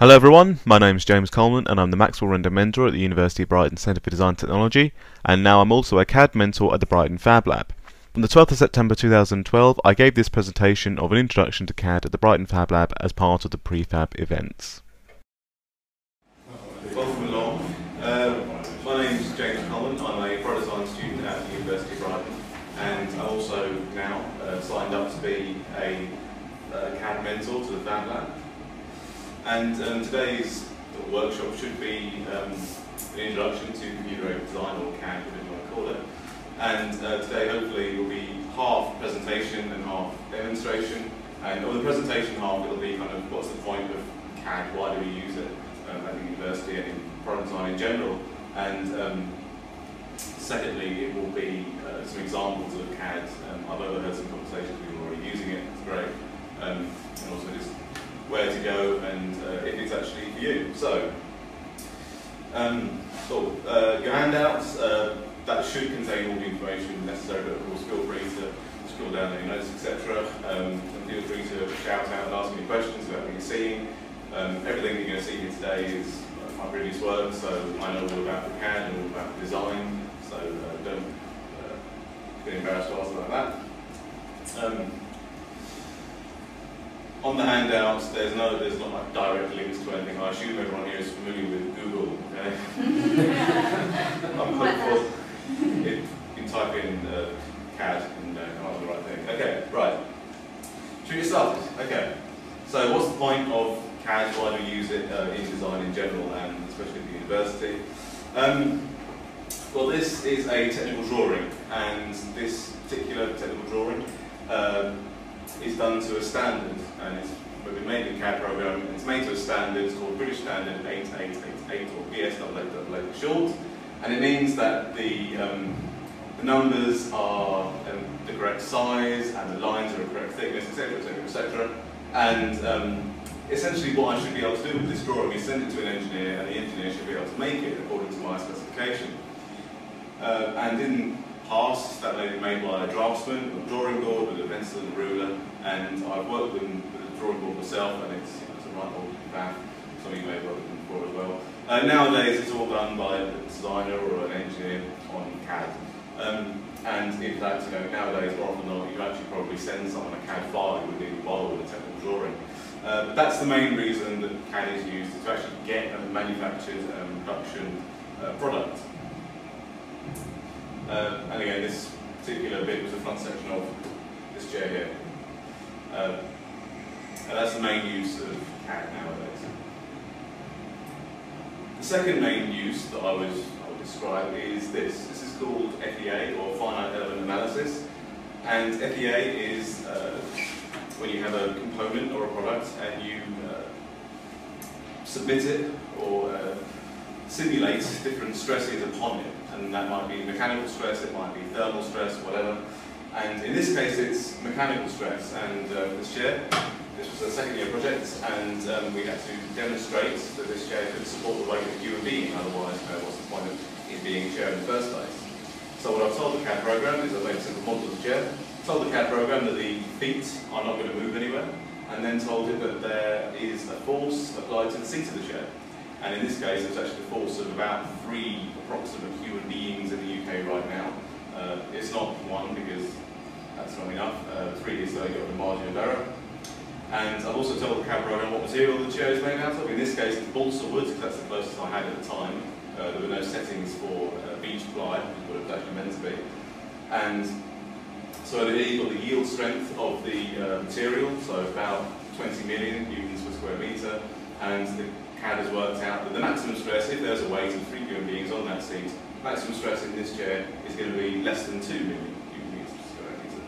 Hello everyone, my name is James Coleman and I'm the Maxwell Render Mentor at the University of Brighton Centre for Design Technology, and now I'm also a CAD mentor at the Brighton Fablab. On the 12th of September 2012 I gave this presentation of an introduction to CAD at the Brighton Fablab as part of the Prefab events. Welcome along. My name is James Coleman. I'm a product design student at the University of Brighton, and I'm also now signed up to be a CAD mentor to the Fab Lab. And today's workshop should be an introduction to computer-aided design, or CAD, whatever you want to call it. And today hopefully will be half presentation and half demonstration. And on the presentation half it'll be kind of what's the point of CAD, why do we use it at the university and in product design in general. And secondly, it will be some examples of CAD. I've overheard some conversations with people already using it, it's great. And also just where to go and if it's actually for you. So, your handouts, that should contain all the information necessary, but of course feel free to scroll down your notes, etc. And feel free to shout out and ask me questions about what you're seeing. Everything that you're going to see here today is my previous work, so I know all about the CAD and all about the design, so don't get embarrassed to ask about that. On the handouts, there's not like direct links to anything. I assume everyone here is familiar with Google, okay? I'm hopeful. You can type in CAD and come up with the right thing. Okay, right. Should we get started? Okay. So what's the point of CAD? Why do we use it in design in general, and especially at the university? Well, this is a technical drawing, and this particular technical drawing is done to a standard, and it's been made in CAD program. It's made to a standard. It's called British Standard 8888, or BS8888 for short, and it means that the numbers are the correct size, and the lines are the correct thickness, etc., etc., etc. And essentially, what I should be able to do with this drawing is send it to an engineer, and the engineer should be able to make it according to my specification. And in past, that may be made by a draftsman, a drawing board with a pencil and a ruler, and I've worked with a drawing board myself, and it's a right old bath. Some of you may have worked with them before as well. Nowadays, it's all done by a designer or an engineer on CAD. And in fact, nowadays, more often than not, you actually probably send someone a CAD file, you wouldn't even bother with a technical drawing. But that's the main reason that CAD is used, is to actually get a manufactured production product. And again, this particular bit was the front section of this chair here. And that's the main use of CAD nowadays. The second main use that I would describe is this. This is called FEA, or Finite Element Analysis. And FEA is when you have a component or a product and you submit it or simulate different stresses upon it. And that might be mechanical stress, it might be thermal stress, whatever. And in this case, it's mechanical stress. And this chair, this was a second year project, and we had to demonstrate that this chair could support the weight of a human being. Otherwise, what's the point of it being a chair in the first place? So what I've told the CAD program is I've made a simple model of the chair. Told the CAD program that the feet are not going to move anywhere, and then told it that there is a force applied to the seat of the chair. And in this case, it's actually the force of about 3 approximate human beings in the UK right now. It's not 1 because that's not enough. 3 is you've got the margin of error. And I've also told the CAD program what material the chair is made out of. In this case, it's balsa wood, because that's the closest I had at the time. There were no settings for beech ply, which is what it was actually meant to be. And so here you've got the yield strength of the material, so about 20 million newtons per square metre, and the CAD has worked out that the maximum stress, if there's a weight of 3 human beings on that seat, maximum stress in this chair is going to be less than 2 million newtons per square metre.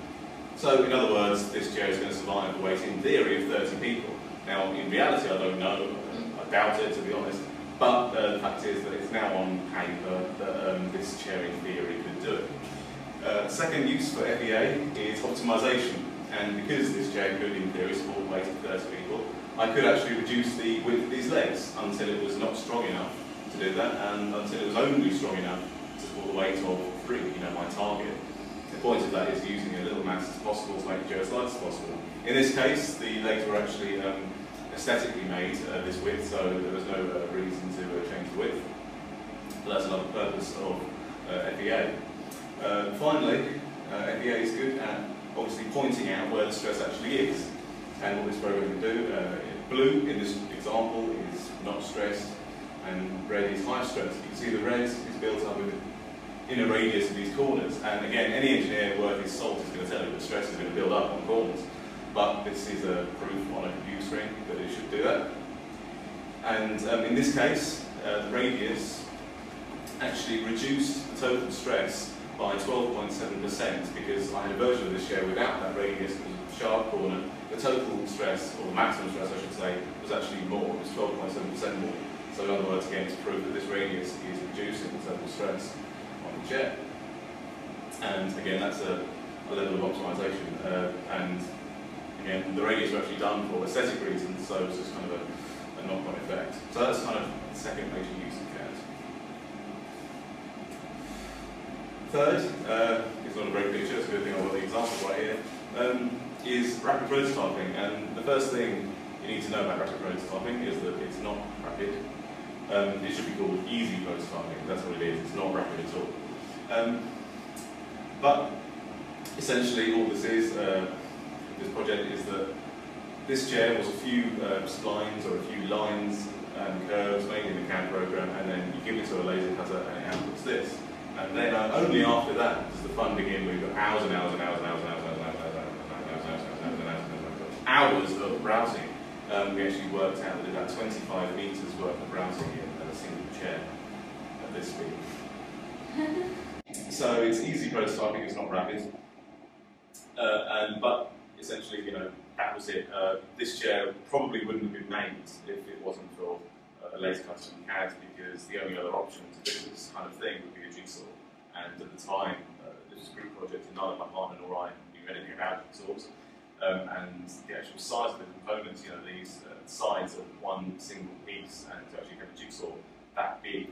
So in other words, this chair is going to survive the weight in theory of 30 people. Now in reality I don't know, I doubt it to be honest, but the fact is that it's now on paper that this chair in theory could do it. Second use for FEA is optimisation, and because this chair could in theory support the weight of 30 people, I could actually reduce the width of these legs until it was not strong enough to do that, and until it was only strong enough to support the weight of 3, my target. The point of that is using as little mass as possible to make the chair as light as possible. In this case, the legs were actually aesthetically made this width, so there was no reason to change the width. But that's another purpose of FEA. Finally, FEA is good at obviously pointing out where the stress actually is. And what this program can do, blue in this example is not stressed, and red is high stress. You can see the red is built up in a radius of these corners. And again, any engineer worth his salt is going to tell you that stress is going to build up on corners. But this is a proof on a computer screen that it should do that. And in this case, the radius actually reduced the total stress by 12.7% because I had a version of this chair without that radius, it was a sharp corner. The total stress, or the maximum stress I should say, was actually more, it was 12.7% more. So in other words, again, it's proof that this radius is reducing the total stress on the chair. And again, that's a level of optimization. And again, the radius were actually done for aesthetic reasons, so it's just kind of a knock-on effect. So that's kind of the second major use of CAD. Third, it's not a great picture, it's a good thing I've got the example right here, is rapid prototyping. And the first thing you need to know about rapid prototyping is that it's not rapid. It should be called easy prototyping, that's what it is, it's not rapid at all. But essentially all this is, this project is that this chair was a few splines or a few lines and curves made in the CAD program, and then you give it to a laser cutter and it outputs this. And then only after that does the fun begin. We've got hours and hours and hours and hours and hours and hours and hours and hours of browsing. We actually worked out that about 25 meters worth of browsing in a single chair at this speed. So it's easy prototyping, it's not rapid. But essentially, you know, that was it. This chair probably wouldn't have been made if it wasn't for a laser cutter and CAD, because the only other option to do this kind of thing would be a jigsaw. And at the time, this was a group project, and neither my partner nor I knew anything about jigsaws. And the actual size of the components, you know, these sides of one single piece, and to actually have a jigsaw that big,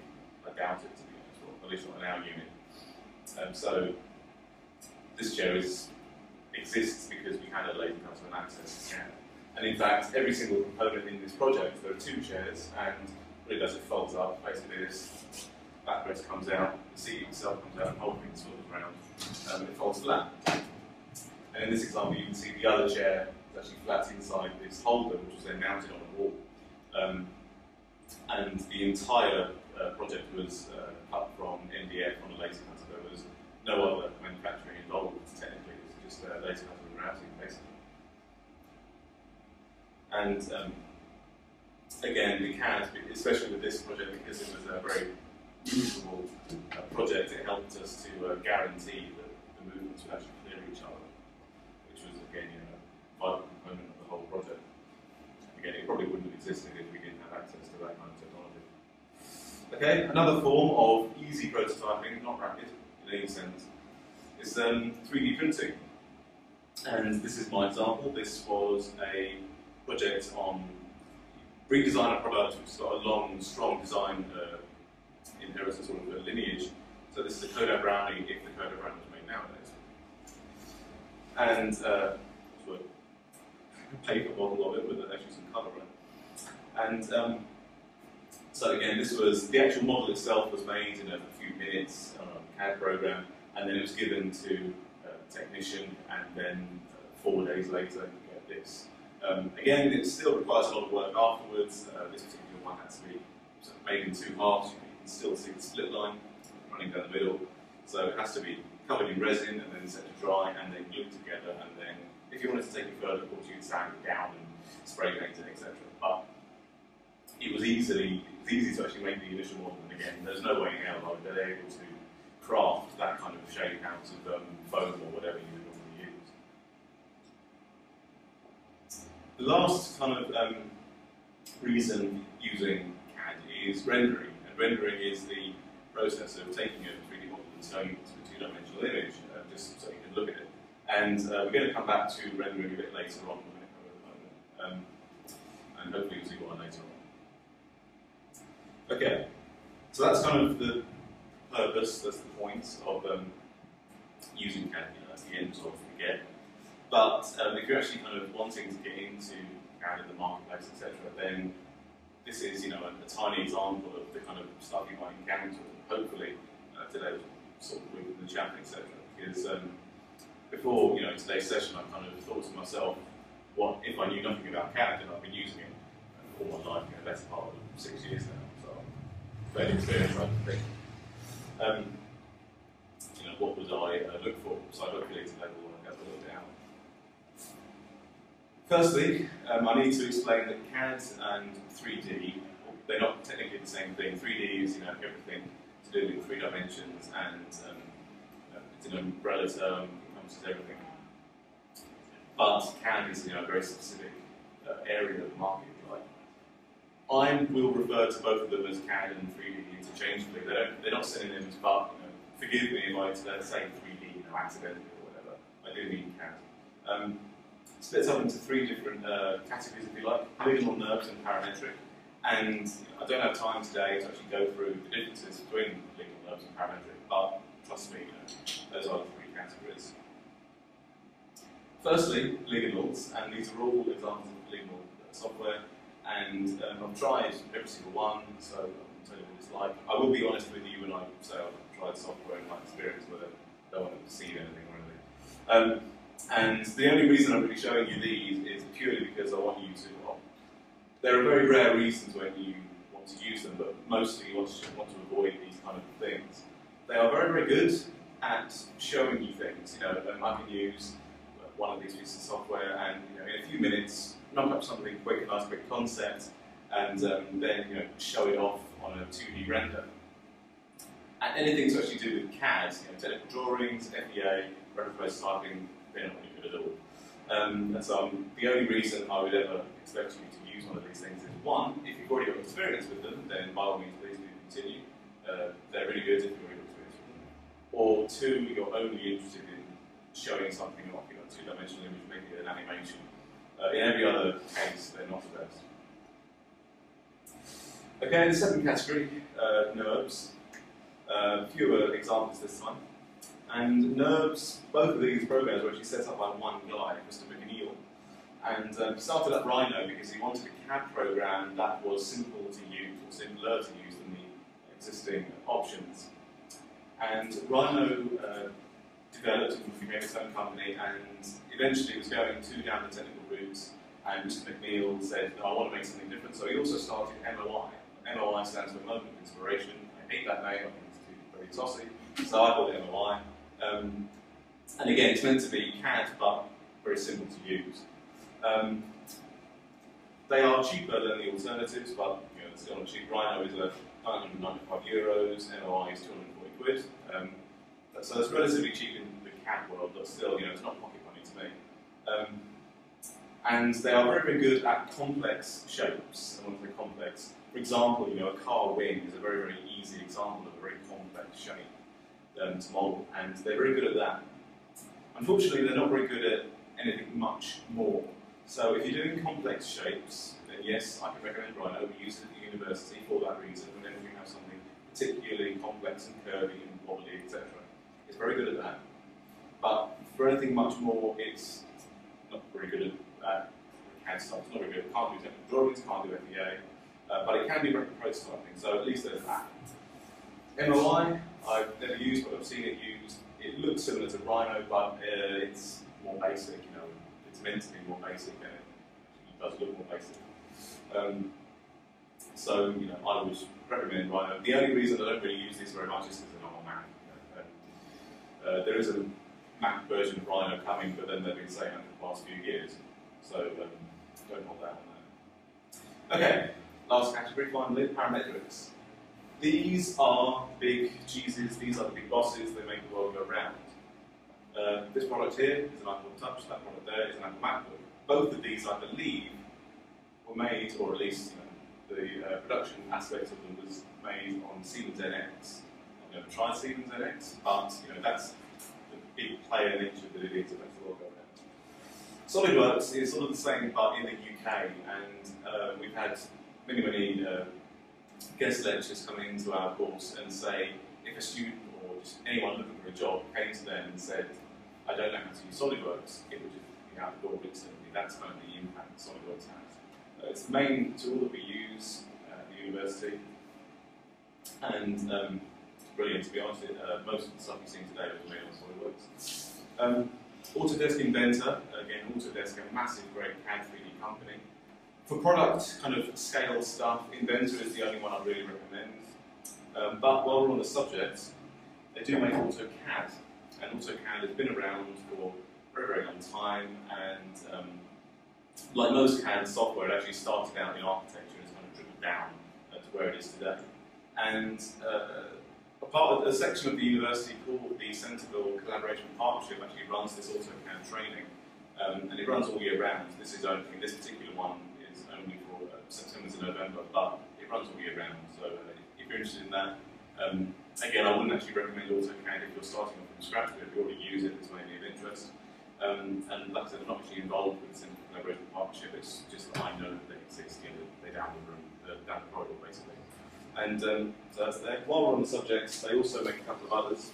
I doubt it, to be honest, or at least not in our unit. So this chair exists because we had a laser cutter and access to CAD. And in fact, every single component in this project, there are two chairs, and what it does, it folds up. Basically, this backrest comes out, the seat itself comes out, and the whole thing sort of round. It folds flat. And in this example, you can see the other chair is actually flat inside this holder, which was then mounted on a wall. And the entire project was cut from MDF on a laser cutter. There was no other manufacturing involved, technically. It was just a laser cutter and routing, basically. And again, the CAD, especially with this project, because it was a very usable project, it helped us to guarantee that the movements would actually clear each other, which was, again, you know, a vital component of the whole project. Again, it probably wouldn't have existed if we didn't have access to that kind of technology. Okay, another form of easy prototyping, not rapid in any sense, is 3D printing. And this is my example. This was a project on redesign a product which has got a long, strong design inheritance, sort of a lineage. So this is a Kodak Brownie if the Kodak Brownie was made nowadays. And sort of paper model of it with actually some colour in it. And so again, this was, the actual model itself was made in a few minutes on a CAD program, and then it was given to a technician, and then 4 days later you get this. Again, it still requires a lot of work afterwards. This particular one had to be made in 2 halves. You can still see the split line running down the middle. So it has to be covered in resin and then set to dry and then glued together. And then, if you wanted to take it further, of course, you could sand it down and spray paint it, etc. But it was easy to actually make the initial model. And again, there's no way in hell I would be able to craft that kind of shape out of foam or whatever you would normally use. The last kind of reason using CAD is rendering. And rendering is the process of taking a 3D model and turning it into a 2-dimensional image, just so you can look at it. And we're going to come back to rendering a bit later on, and hopefully you'll see why later on. Okay, so that's kind of the purpose, that's the point of using CAD. You know, that's the end result we get. But if you're actually kind of wanting to get into CAD in the marketplace, etc., then this is, you know, a tiny example of the kind of stuff you might encounter. Hopefully, today will sort of with the chat, etc. Because before, you know, today's session, I kind of thought to myself, what if I knew nothing about CAD and I've been using it all my life, you know, best part of 6 years now, so I'm fairly experienced, I think. You know, what would I look for? So hopefully today we'll help a little bit out. Firstly, I need to explain that CAD and 3D, they're not technically the same thing. 3D is, you know, everything to do with 3 dimensions, and it's an umbrella term, encompasses everything. But CAD is, you know, a very specific area of the market, if you like. I will refer to both of them as CAD and 3D interchangeably. They're not synonyms, but, you know, forgive me if I say 3D, you know, accidentally or whatever. I do mean CAD. Splits up into 3 different categories, if you like: polygonal, NURBS, and parametric. And I don't have time today to actually go through the differences between polygonal, NURBS, and parametric, but trust me, you know, those are the 3 categories. Firstly, polygonals, and these are all examples of polygonal software, and I've tried every single one, so I can tell you what it's like. I will be honest with you when I say I've tried software and my experience with it. I don't want to deceive anything or anything. And the only reason I'm really showing you these is purely because I want you to, well, there are very rare reasons when you want to use them, but mostly you want to avoid these kind of things. They are very, very good at showing you things. You know, I can use one of these pieces of software and, you know, in a few minutes knock up something quick, a nice quick concept, and then, you know, show it off on a 2D render. And anything to actually do with CAD, you know, technical drawings, FEA, rapid prototyping, they're not really good at all. And so the only reason I would ever expect you to use one of these things is, one, if you've already got experience with them, then by all means please do continue. They're really good if you've already got experience with them. Or 2, you're only interested in showing something off, you know, 2-dimensional image, maybe an animation. In every other case, they're not the best. Okay, the second category, NURBS. Fewer examples this time. And NURBS, both of these programs were actually set up by one guy, Mr. McNeil. And he started up Rhino because he wanted a CAD program that was simple to use, or simpler to use than the existing options. And Rhino developed and became its own company, and eventually was going down the technical routes. And Mr. McNeil said, no, I want to make something different. So he also started MOI. MOI stands for Moment of Inspiration. I hate that name, I think it's very tossy. So I called it MOI. And again, it's meant to be CAD, but very simple to use. They are cheaper than the alternatives, but, you know, it's still not cheap. Rhino is €995, MOI is 240 quid. So it's relatively cheap in the CAD world, but still, you know, it's not pocket money to me. And they are very, very good at complex shapes. And when I say complex, for example, you know, a car wing is a very, very easy example of a very complex shape to model, and they're very good at that. Unfortunately, they're not very good at anything much more. So if you're doing complex shapes, then yes, I can recommend Rhino. We use it at the university for that reason, whenever you have something particularly complex and curvy and wobbly, etc. It's very good at that. But for anything much more, it's not very good at CAD stuff. It's not very good. It can't do technical drawings, can't do FEA, but it can do rapid prototyping, so at least there's that. MOI, I've never used, but I've seen it used. It looks similar to Rhino, but it's more basic, you know. It's meant to be more basic, and it does look more basic. So, you know, I would recommend Rhino. The only reason I don't really use this very much is because they're not on Mac. You know. There is a Mac version of Rhino coming, but then they've been saying that for the past few years. So, don't hold that on that. Okay, last category, finally, parametrics. These are big cheeses, these are the big bosses, they make the world go round. This product here is an Untitled Touch, that product there is an Apple MacBook. Both of these, I believe, were made, or at least, you know, the production aspect of them was made on Siemens NX. I've never tried Siemens NX, but, you know, that's the big player nature that it is, it makes the world go round. SolidWorks is sort of the same, but in the UK, and we've had many guest lecturers come into our course and say, if a student or just anyone looking for a job came to them and said, I don't know how to use SolidWorks, it would just be out the door instantly. That's kind of the impact that SolidWorks has. It's the main tool that we use at the university, and it's brilliant, to be honest. Most of the stuff you've seen today was made on SolidWorks. Autodesk Inventor, again, Autodesk, a massive, great CAD 3D company. For product kind of scale stuff, Inventor is the only one I really recommend. But while we're on the subject, they do make AutoCAD, and AutoCAD has been around for a very, very long time, and like most CAD software, it actually started out in architecture and has kind of dribbled down to where it is today. And a section of the university called the Centre for Collaboration and Partnership actually runs this AutoCAD training, and it runs all year round. This particular one is only for September to November, but it runs all year round. So if you're interested in that, again, I wouldn't actually recommend AutoCAD if you're starting off from scratch, but if you already use it, it's mainly of interest. And like I said, I'm not actually involved with the Centre for Collaboration and Partnership. It's just that I know that they exist. They're down the room, down the corridor, basically. And so that's there. While we're on the subject, they also make a couple of others,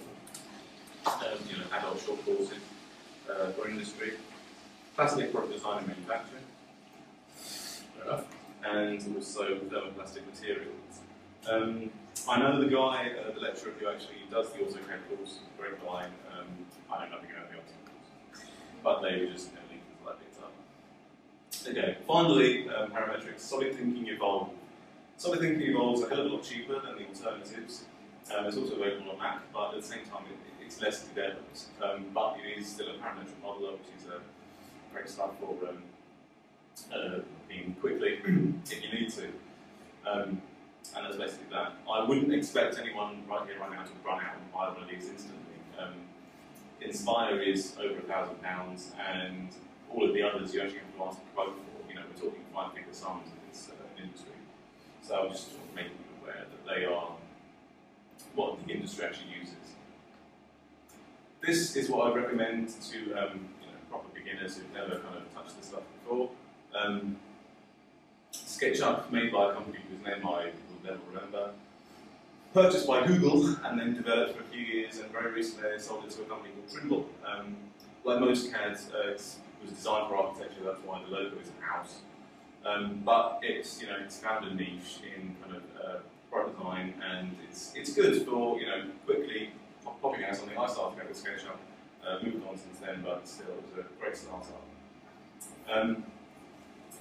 adult short courses for industry, plastic product design and manufacturing, and also thermoplastic materials. I know the guy, the lecturer who actually does the AutoCAD course, great guy. I don't know nothing about the AutoCAD course, but they were just linking to that bit up. Okay, finally, parametrics. Solid thinking evolved. Solid thinking evolves a hell of a lot cheaper than the alternatives. It's also available on Mac, but at the same time it's less developed. But it is still a parametric modeler, which is great stuff for being quickly if you need to. And that's basically that. I wouldn't expect anyone right here, right now, to run out and buy one of these instantly. Inspire is over £1,000, and all of the others you actually have to ask a quote for. We're talking 5-figure sums in this industry. So I'm just making you aware that they are what the industry actually uses. This is what I recommend to proper beginners who've never kind of touched this stuff before. SketchUp, made by a company whose name I will never remember. Purchased by Google and then developed for a few years, and very recently they sold it to a company called Trimble. Like most CADs, it was designed for architecture, that's why the logo is a house. But it's found a niche in kind of product design, and it's good for quickly popping out something. I started out with SketchUp, moved on since then, but still it was a great startup.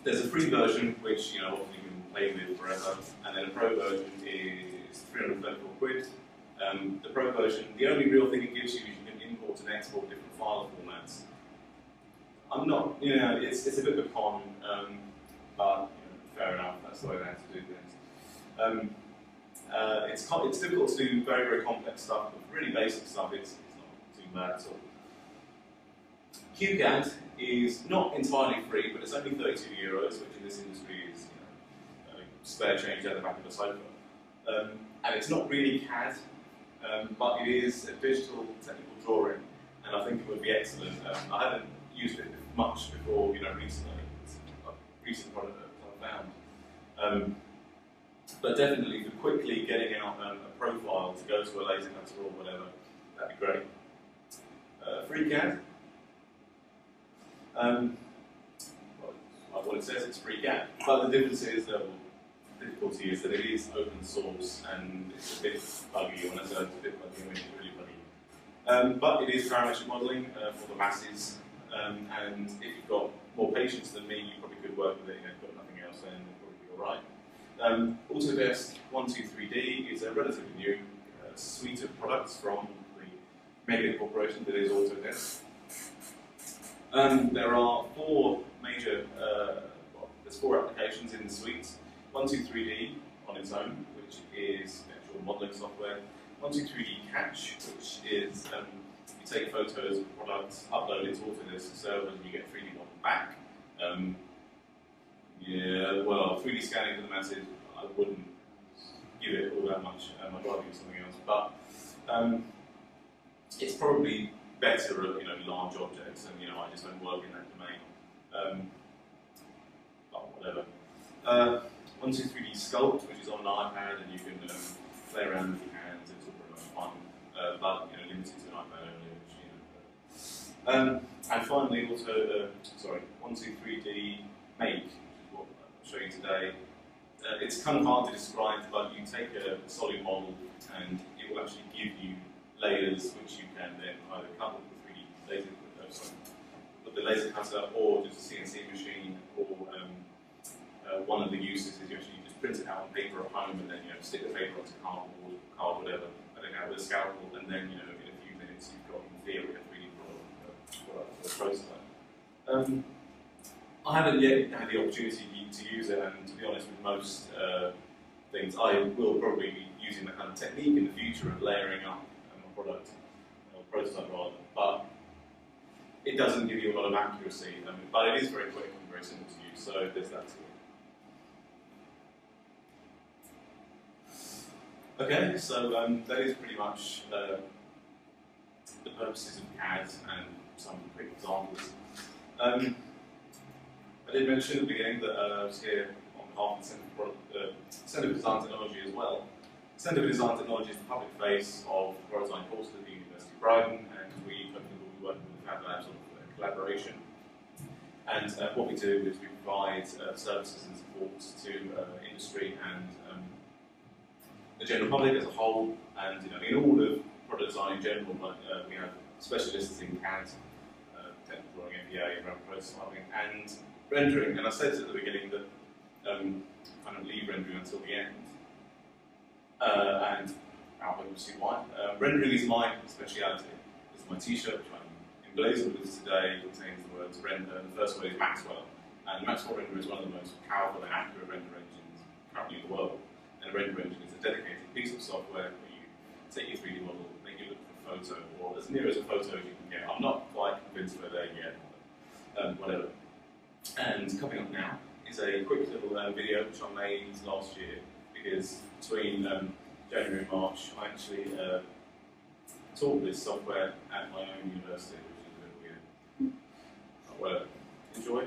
There's a free version which obviously you can play with forever, and then a pro version is 334 quid. The pro version, the only real thing it gives you is you can import and export different file formats. I'm not, it's a bit of a con. But fair enough, that's the way they have to do things. It's difficult to do very, very complex stuff, but really basic stuff, it's not too bad at all. CAD is not entirely free, but it's only €32, which in this industry is a spare change out the back of a sofa. And it's not really CAD, but it is a digital technical drawing, and I think it would be excellent. I haven't used it much before, recently. Recent product that I found. But definitely for quickly getting out a profile to go to a laser cutter or whatever, that'd be great. FreeCAD. What it says, it's FreeCAD. But the difference is, the difficulty is that it is open source and it's a bit buggy. When I say it's a bit buggy, I mean it's really buggy. But it is parametric modeling for the masses. And if you've got more patience than me, you probably could work with it. You've got nothing else, then it'll probably be all right. Autodesk 123D is a relatively new suite of products from the mega corporation that is Autodesk. There are four major, there's four applications in the suite. 123D on its own, which is actual modeling software. 123D Catch, which is you take photos of products, upload it to Autodesk server, and you get 3D model back. Yeah, well, 3D scanning for the masses, I wouldn't give it all that much. I'd rather use something else, but it's probably better at large objects, and I just don't work in that domain. But whatever. 123D Sculpt, which is on an iPad, and you can play around with your hands. It's all very much fun, but limited to an iPad only. And finally, also 123D Make, which is what show you today. It's kind of hard to describe, but you take a solid model and it will actually give you layers which you can then either cut with the 3D laser, with the laser cutter, or just a CNC machine, or one of the uses is you actually just print it out on paper at home and then stick the paper onto cardboard, card, whatever, with a scalpel, and then in a few minutes you've got in theory a 3D product, a prototype. I haven't yet had the opportunity to use it, and to be honest, with most things, I will probably be using that kind of technique in the future of layering up a product, or prototype rather, but it doesn't give you a lot of accuracy, but it is very quick and very simple to use, so there's that too. Okay, so that is pretty much the purposes of CAD and some quick examples. I did mention at the beginning that I was here on behalf of the Centre for Design Technology as well. The Centre for Design Technology is the public face of the product design course at the University of Brighton, and we will be working with the Fab Labs on collaboration. And what we do is we provide services and support to industry and the general public as a whole, and in all of product design in general, but we have specialists in CAD, technical drawing, MPA, prototyping, and rendering. And I said at the beginning that kind of leave rendering until the end, and I'll see why. Rendering is my speciality. It's my T-shirt, which I'm emblazoned with today. It contains the words render. The first word is Maxwell, and the Maxwell render is one of the most powerful and accurate render engines currently in the world. And a render engine is a dedicated piece of software where you take your 3D model, make it look for a photo, or as near as a photo as you can get. I'm not quite convinced we're there yet, but whatever. And coming up now is a quick little video which I made last year, because between January and March I actually taught this software at my own university, which is a bit weird. Well, enjoy.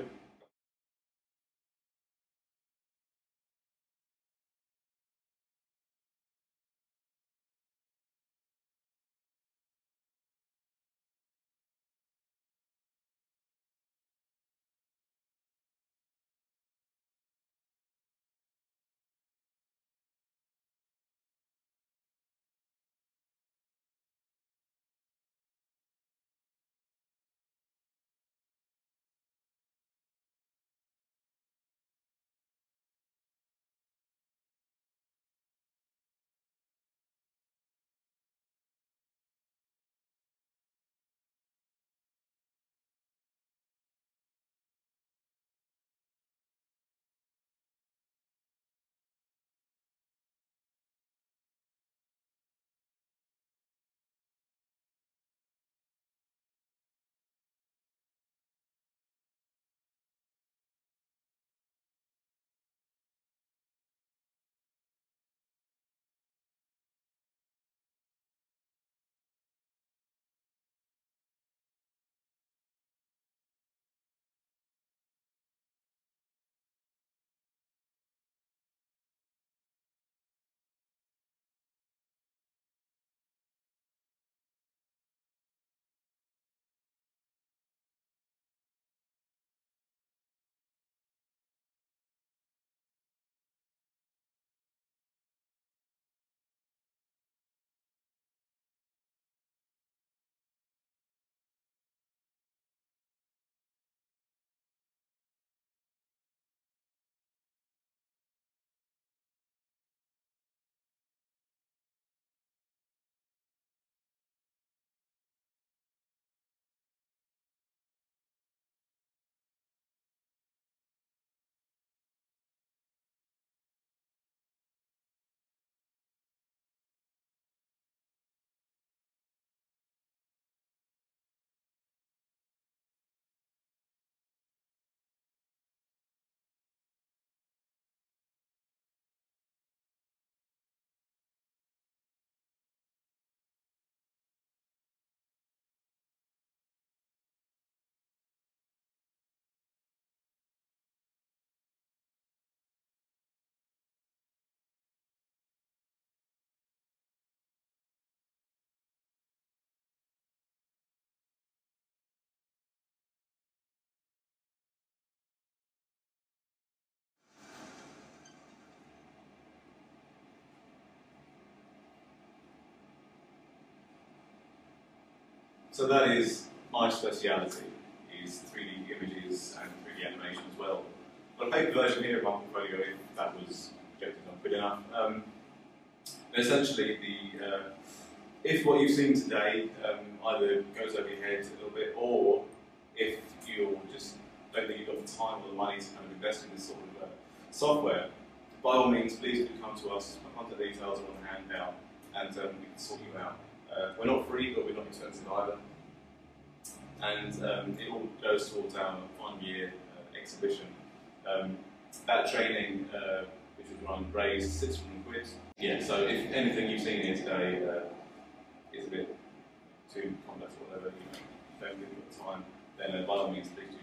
So that is my speciality, is 3D images and 3D animation as well. But a paper version here of my portfolio, if that was objective not good enough. Essentially, if what you've seen today either goes over your head a little bit, or if you just don't think you've got the time or the money to kind of invest in this sort of software, by all means, please do come to us. My contact details are on the handout, and we can sort you out. We're not free, but we're not expensive either. And it all goes towards our one-year exhibition. That training, which was run, raised £600. Yeah, so if anything you've seen here today is a bit too complex or whatever, you don't really got time, then by all means, please do